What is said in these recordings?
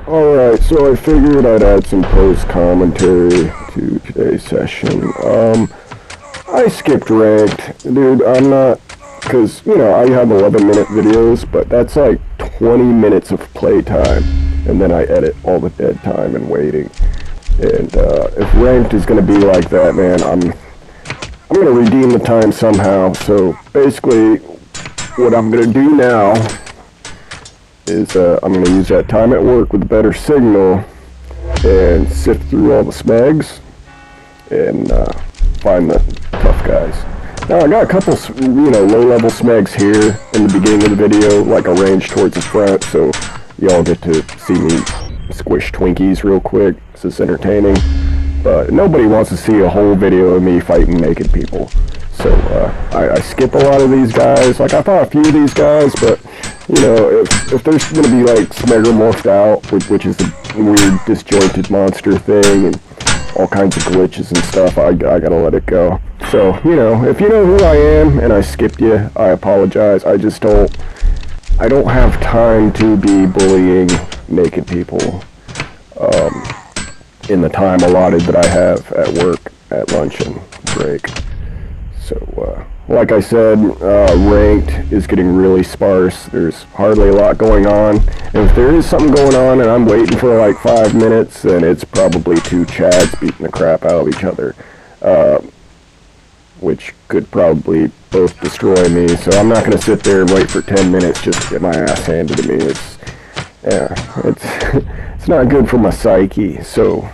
Alright, so I figured I'd add some post-commentary to today's session. I skipped ranked. Dude, I'm not... Because, I have 11-minute videos, but that's like 20 minutes of playtime. And then I edit all the dead time and waiting. And, if ranked is going to be like that, man, I'm going to redeem the time somehow. So, basically, what I'm going to do now is I'm going to use that time at work with a better signal and sift through all the smegs and find the tough guys. Now I got a couple, low-level smegs here in the beginning of the video, like a range towards the front, so y'all get to see me squish Twinkies real quick. This is entertaining, but nobody wants to see a whole video of me fighting naked people. So I skip a lot of these guys. Like I fought a few of these guys, but if there's gonna be like Smegger morphed out, which is a weird disjointed monster thing, and all kinds of glitches and stuff, I gotta let it go. So if you know who I am and I skipped you, I apologize. I don't have time to be bullying naked people in the time allotted that I have at work at lunch and break. So, like I said, ranked is getting really sparse. There's hardly a lot going on. And if there is something going on and I'm waiting for like 5 minutes, then it's probably two Chads beating the crap out of each other. Which could probably both destroy me. So I'm not going to sit there and wait for 10 minutes just to get my ass handed to me. It's not good for my psyche. So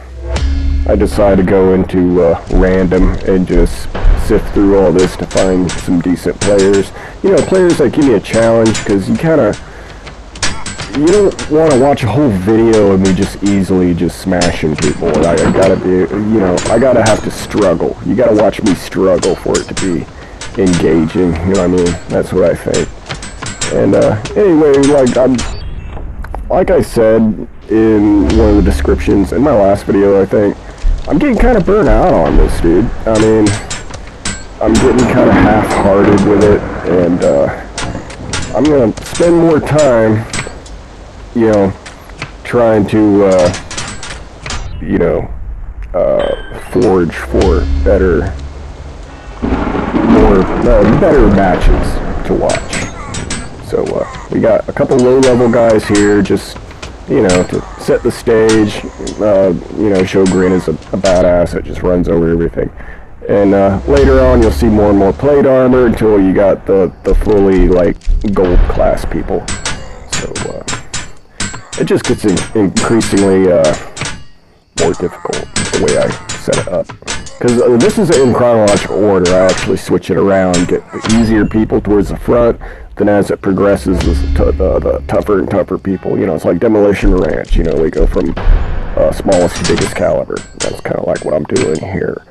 I decided to go into random and just sift through all this to find some decent players. Players that give me a challenge, because you don't want to watch a whole video of me just easily just smashing people. I gotta be, I gotta have to struggle. You gotta watch me struggle for it to be engaging, you know what I mean? That's what I think. And anyway, like I said in one of the descriptions in my last video, I think, I'm getting kind of burnt out on this, dude. I mean, I'm getting kind of half-hearted with it, and I'm going to spend more time, trying to, forge for better matches to watch. So, we got a couple low-level guys here, just, to set the stage, show Grin is a badass that just runs over everything. And later on, you'll see more and more plate armor until you got the fully, gold class people. So, it just gets increasingly more difficult the way I set it up. Because this is in chronological order. I actually switch it around, get the easier people towards the front, then as it progresses, the tougher and tougher people. It's like Demolition Ranch. We go from smallest to biggest caliber. That's kind of like what I'm doing here.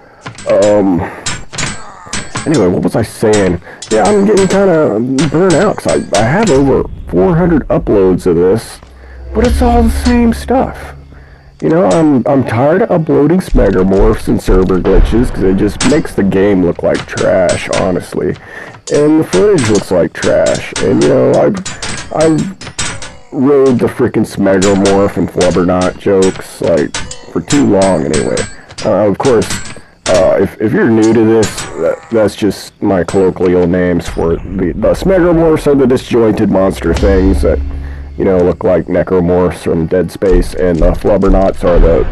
Anyway, what was I saying? Yeah, I'm getting kind of burnt out because I have over 400 uploads of this, but it's all the same stuff. I'm tired of uploading Smegger morphs and server glitches because it just makes the game look like trash, honestly. And the footage looks like trash. And, I've rode the freaking Smegger morph and Flubberknot jokes, for too long anyway. Of course, if you're new to this, that's just my colloquial names for the Smegger morphs are the disjointed monster things that look like necromorphs from Dead Space, and the Flubbernauts are the,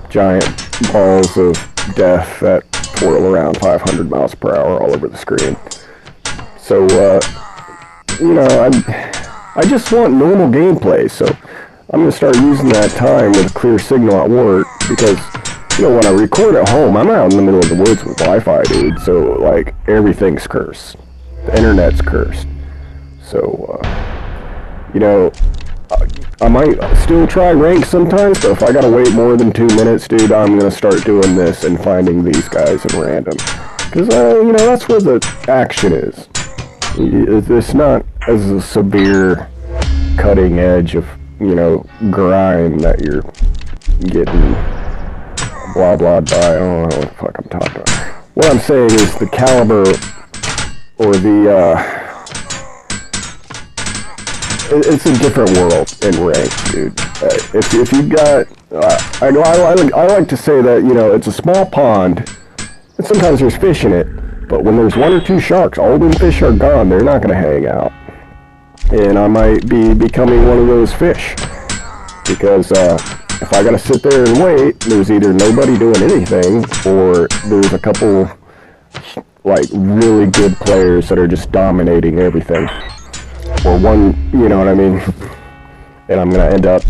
giant balls of death that twirl around 500 miles per hour all over the screen. So, I just want normal gameplay, so I'm going to start using that time with a clear signal at work, because, when I record at home, I'm out in the middle of the woods with Wi-Fi, dude, so, everything's cursed. The internet's cursed. So, I might still try rank sometimes, but if I gotta wait more than 2 minutes, dude, I'm gonna start doing this and finding these guys in random. Because, that's where the action is. It's not as a severe cutting edge of, grind that you're getting blah blah by. I don't know what the fuck I'm talking about. What I'm saying is the caliber or the it's a different world in ranked, dude. If you got, I like to say that, you know, it's a small pond, and sometimes there's fish in it, but when there's 1 or 2 sharks, all them fish are gone. They're not going to hang out. And I might be becoming one of those fish, because if I got to sit there and wait, there's either nobody doing anything, or there's a couple, like, really good players that are just dominating everything. Or one, you know what I mean? And I'm going to end up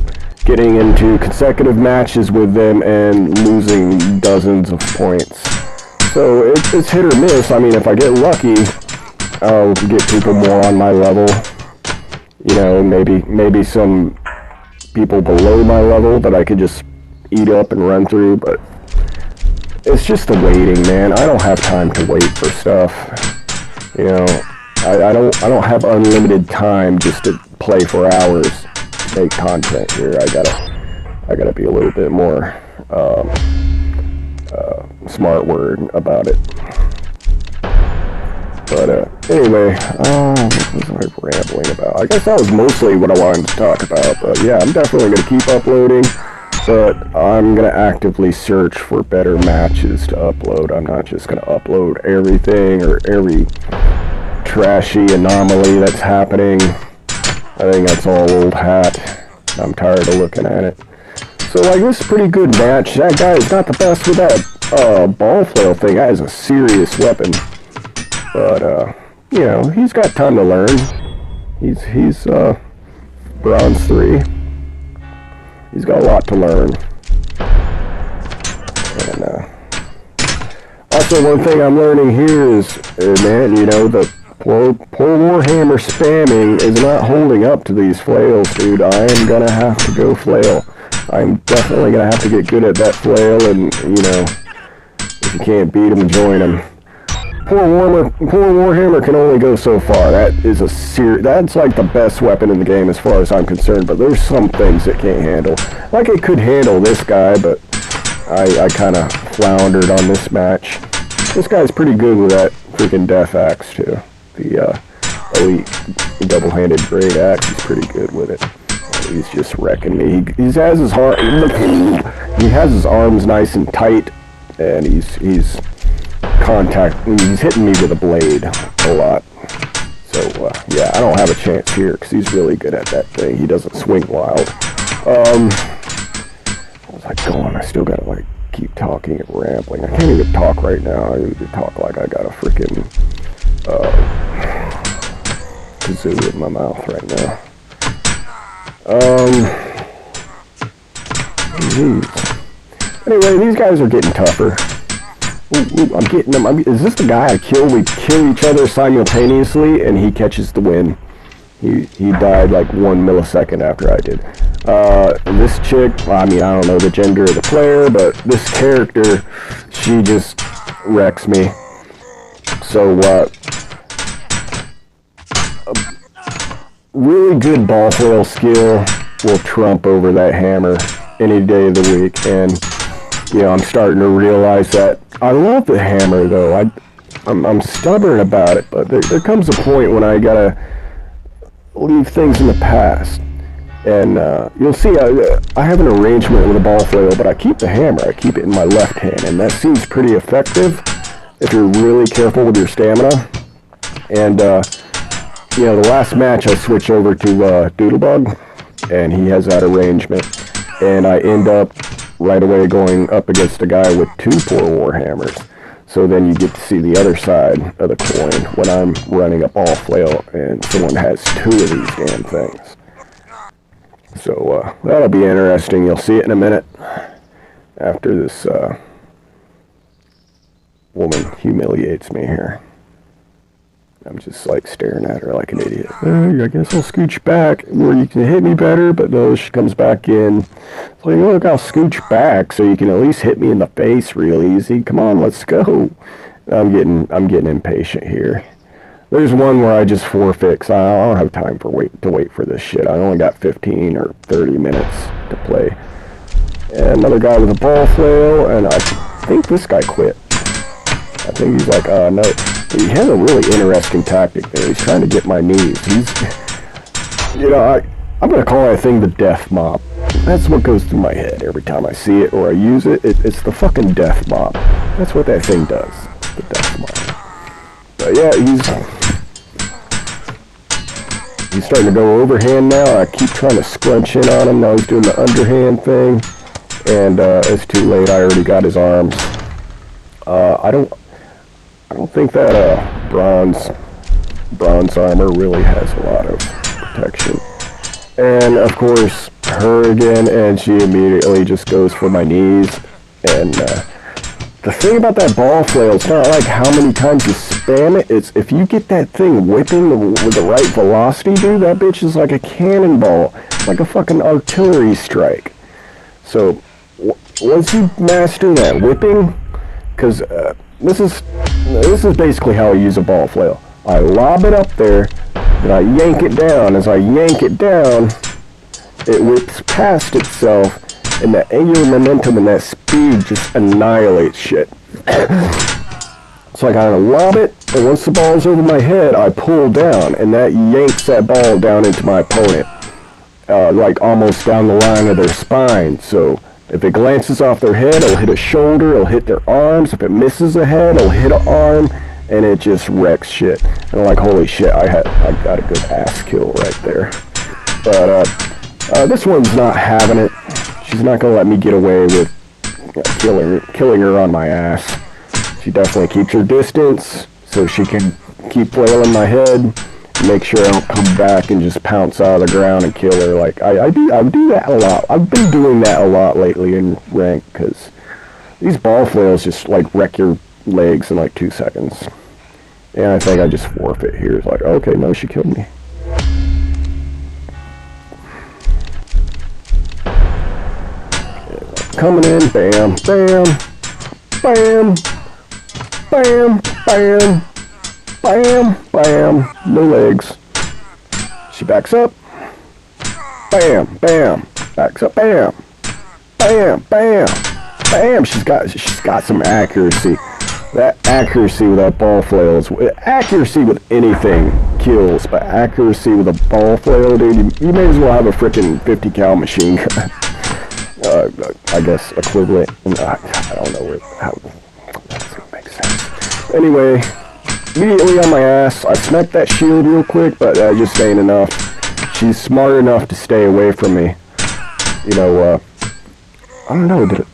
getting into consecutive matches with them and losing dozens of points. So it's hit or miss. I mean, if I get lucky, I'll get people more on my level. You know, maybe some people below my level that I could just eat up and run through, but it's just the waiting, man. I don't have time to wait for stuff. You know, I don't have unlimited time just to play for hours, make content here. I gotta be a little bit more smart word about it. But anyway, what was I rambling about? I guess that was mostly what I wanted to talk about. But yeah, I'm definitely gonna keep uploading, but I'm gonna actively search for better matches to upload. I'm not just gonna upload everything or every trashy anomaly that's happening. I think that's all old hat. I'm tired of looking at it. So like, this is a pretty good match. That guy is not the best with that ball flail thing. That is a serious weapon. But you know, he's got time to learn. He's bronze 3. He's got a lot to learn. And also, one thing I'm learning here is, man, you know, the poor Warhammer spamming is not holding up to these flails, dude. I am gonna have to go flail. I'm definitely gonna have to get good at that flail, and, you know, if you can't beat him, join him. Poor Warhammer can only go so far. That is that's like the best weapon in the game as far as I'm concerned, but there's some things it can't handle. Like, it could handle this guy, but I kind of floundered on this match. This guy's pretty good with that freaking death axe, too. The elite double-handed great axe, he's pretty good with it. He's just wrecking me. He has his arms nice and tight, and he's hitting me with a blade a lot. So yeah, I don't have a chance here because he's really good at that thing. He doesn't swing wild. What was I going? I still gotta like keep talking and rambling. I can't even talk right now. I need to talk like I got a freaking kazoo in my mouth right now. Anyway, these guys are getting tougher. Ooh, I'm getting them. Is this the guy I kill? We kill each other simultaneously, and he catches the win. He died like 1 millisecond after I did. This chick, I mean, I don't know the gender of the player, but this character, she just wrecks me. So, really good ball flail skill will trump over that hammer any day of the week, and you know, I'm starting to realize that I love the hammer, though. I'm stubborn about it, but there comes a point when I gotta leave things in the past. And you'll see, I have an arrangement with a ball flail, but I keep the hammer. I keep it in my left hand, and that seems pretty effective if you're really careful with your stamina. And you know, the last match I switch over to Doodlebug, and he has that arrangement, and I end up right away going up against a guy with 2 poor Warhammers. So then you get to see the other side of the coin when I'm running a ball flail and someone has 2 of these damn things. So that'll be interesting. You'll see it in a minute after this woman humiliates me here. I'm just like staring at her like an idiot. I guess I'll scooch back where you can hit me better, but no, she comes back in. So, look, I'll scooch back so you can at least hit me in the face real easy. Come on, let's go. I'm getting impatient here. There's one where I just forfeit, 'cause I don't have time to wait for this shit. I only got 15 or 30 minutes to play. And another guy with a ball flail, and I think this guy quit. I think he's like, no. He has a really interesting tactic there. He's trying to get my knees. You know, I'm gonna call that thing the death mop. That's what goes through my head every time I see it or I use it. It's the fucking death mop. That's what that thing does. The death mop. But yeah, he's starting to go overhand now. I keep trying to scrunch in on him. Now he's doing the underhand thing. And it's too late. I already got his arms. I don't think that bronze armor really has a lot of protection. And of course, her again, and she immediately just goes for my knees. And the thing about that ball flail, it's not like how many times you spam it. It's if you get that thing whipping with the right velocity, dude, that bitch is like a cannonball, like a fucking artillery strike. So once you master that whipping, because this is basically how I use a ball flail. I lob it up there, then I yank it down. As I yank it down, it whips past itself, and that angular momentum and that speed just annihilates shit. So I gotta lob it, and once the ball's over my head, I pull down, and that yanks that ball down into my opponent, like almost down the line of their spine. So if it glances off their head, it'll hit a shoulder, it'll hit their arms. If it misses a head, it'll hit an arm, and it just wrecks shit. And I'm like, holy shit, I got a good ass kill right there. But this one's not having it. She's not gonna let me get away with killing her on my ass. She definitely keeps her distance so she can keep flailing my head. Make sure I don't come back and just pounce out of the ground and kill her. Like I do that a lot. I've been doing that a lot lately in rank because these ball flails just like wreck your legs in like 2 seconds. And I think I just forfeit here. It's like, okay, no, she killed me. Coming in, bam, bam, bam, bam, bam, bam, bam, no legs. She backs up, bam, bam, backs up, bam, bam, bam, bam. She's got some accuracy. That accuracy with that ball flail is accuracy with anything kills, but accuracy with a ball flail, dude, you may as well have a freaking 50 cal machine gun. I guess equivalent. I don't know how that's gonna make sense. Anyway, immediately on my ass, I smacked that shield real quick, but that just ain't enough. She's smart enough to stay away from me. You know, I don't know, what was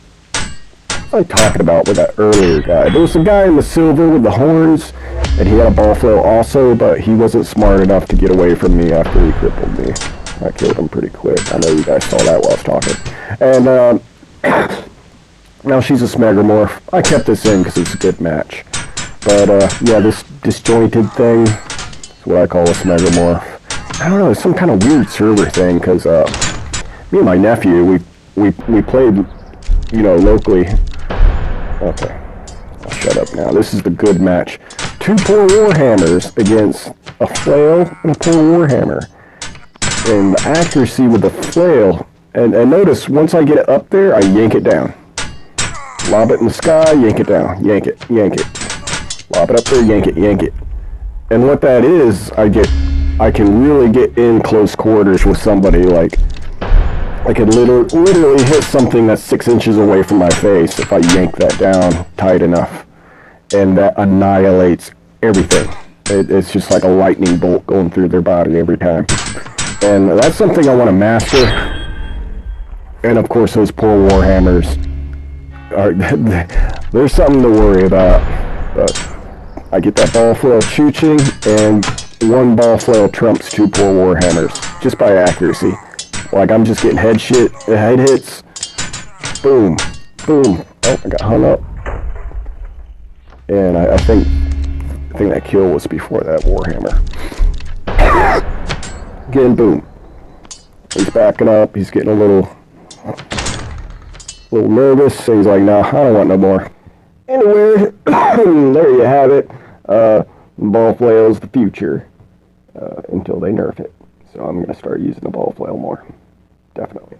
I talking about with that earlier guy? There was a guy in the silver with the horns, and he had a ball flail also, but he wasn't smart enough to get away from me after he crippled me. I killed him pretty quick. I know you guys saw that while I was talking. And now she's a Smegamorph. I kept this in because it's a good match. But yeah, this disjointed thing is what I call a Smegamorph. I don't know, it's some kind of weird server thing because me and my nephew, we played, you know, locally. Okay, I'll shut up now. This is the good match. 2 poor Warhammers against a flail and a poor Warhammer. And the accuracy with the flail, and notice once I get it up there, I yank it down. Lob it in the sky, yank it down, yank it, yank it. Lob it up there, yank it, yank it. And what that is, I can really get in close quarters with somebody. Like I could literally hit something that's 6 inches away from my face if I yank that down tight enough. And that annihilates everything. It's just like a lightning bolt going through their body every time. And that's something I want to master. And of course those poor Warhammers are there's something to worry about. But I get that ball flail chooching, and 1 ball flail trumps 2 poor Warhammers just by accuracy. Like I'm just getting head hits. Boom, boom. Oh, I got hung up. And I think that kill was before that Warhammer. Again, boom. He's backing up. He's getting a little nervous. So he's like, "No, I don't want no more." Anyway, there you have it. Ball flail is the future until they nerf it. So I'm gonna start using the ball flail more. Definitely.